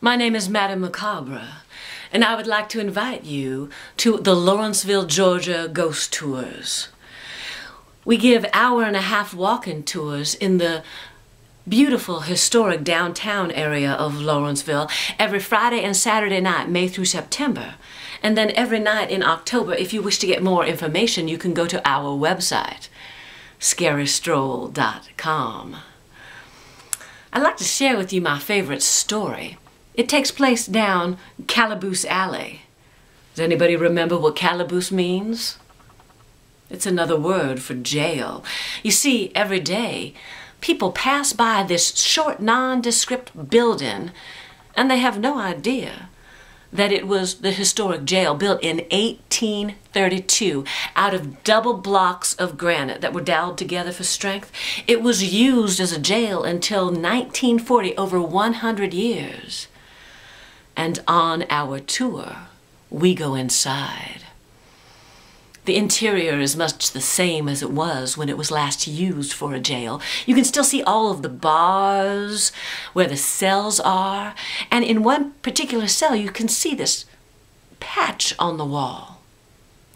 My name is Madame Macabre, and I would like to invite you to the Lawrenceville, Georgia Ghost Tours. We give hour-and-a-half walk-in tours in the beautiful historic downtown area of Lawrenceville every Friday and Saturday night, May through September. And then every night in October. If you wish to get more information, you can go to our website, scarystroll.com. I'd like to share with you my favorite story. It takes place down Calaboose Alley. Does anybody remember what calaboose means? It's another word for jail. You see, every day, people pass by this short, nondescript building, and they have no idea that it was the historic jail built in 1832 out of double blocks of granite that were doweled together for strength. It was used as a jail until 1940, over 100 years. And on our tour, we go inside. The interior is much the same as it was when it was last used for a jail. You can still see all of the bars where the cells are, and in one particular cell you can see this patch on the wall.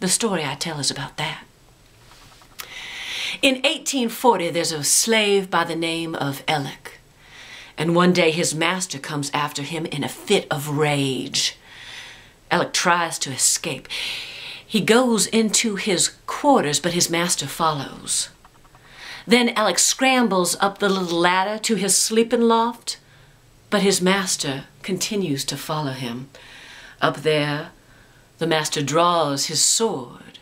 The story I tell is about that. In 1840, there's a slave by the name of Elleck. And one day his master comes after him in a fit of rage. Elleck tries to escape. He goes into his quarters, but his master follows. Then Elleck scrambles up the little ladder to his sleeping loft, but his master continues to follow him. Up there, the master draws his sword,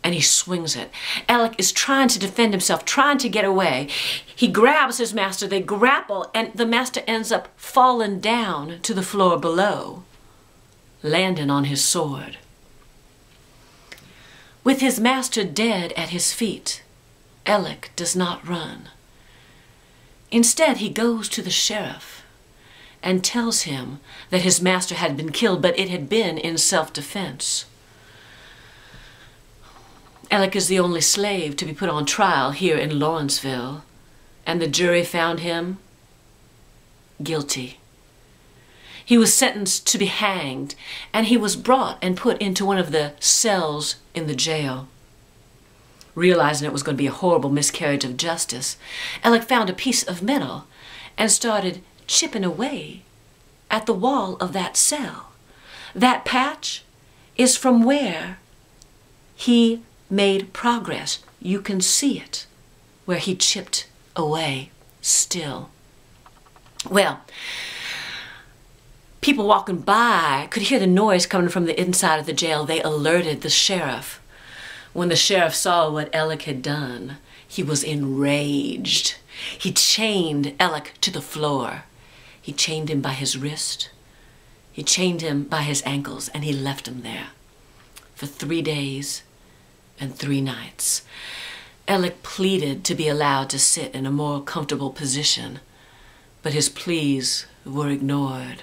and he swings it. Elleck is trying to defend himself, trying to get away. He grabs his master, they grapple, and the master ends up falling down to the floor below, landing on his sword. With his master dead at his feet, Elleck does not run. Instead, he goes to the sheriff and tells him that his master had been killed, but it had been in self-defense. Elleck is the only slave to be put on trial here in Lawrenceville, and the jury found him guilty. He was sentenced to be hanged, and he was brought and put into one of the cells in the jail. Realizing it was going to be a horrible miscarriage of justice, Elleck found a piece of metal and started chipping away at the wall of that cell. That patch is from where he made progress. You can see it, where he chipped away still. Well, people walking by could hear the noise coming from the inside of the jail. They alerted the sheriff. When the sheriff saw what Elleck had done, he was enraged. He chained Elleck to the floor. He chained him by his wrist. He chained him by his ankles, and he left him there for 3 days and 3 nights. Elleck pleaded to be allowed to sit in a more comfortable position, but his pleas were ignored.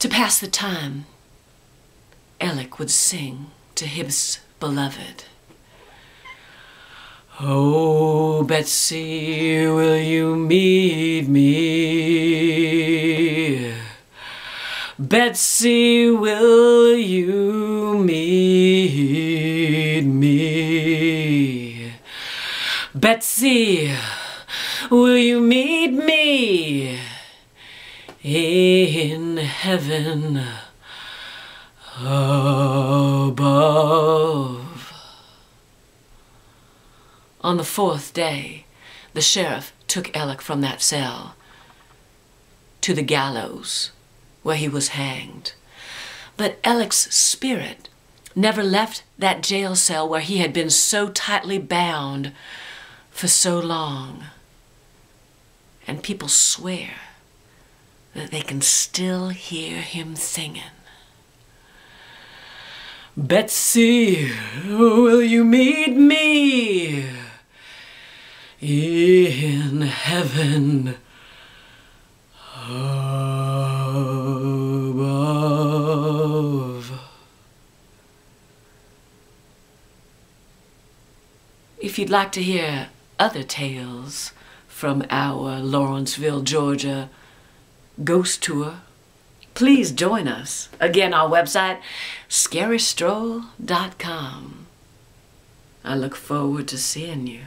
To pass the time, Elleck would sing to his beloved. Oh, Betsy, will you meet me? Betsy, will you meet me? Betsy, will you meet me in heaven above? On the 4th day, the sheriff took Elleck from that cell to the gallows, where he was hanged. But Elleck's spirit never left that jail cell where he had been so tightly bound for so long. And people swear that they can still hear him singing. Betsy, will you meet me in heaven above? If you'd like to hear other tales from our Lawrenceville, Georgia Ghost Tour, please join us. Again, our website, scarystroll.com. I look forward to seeing you.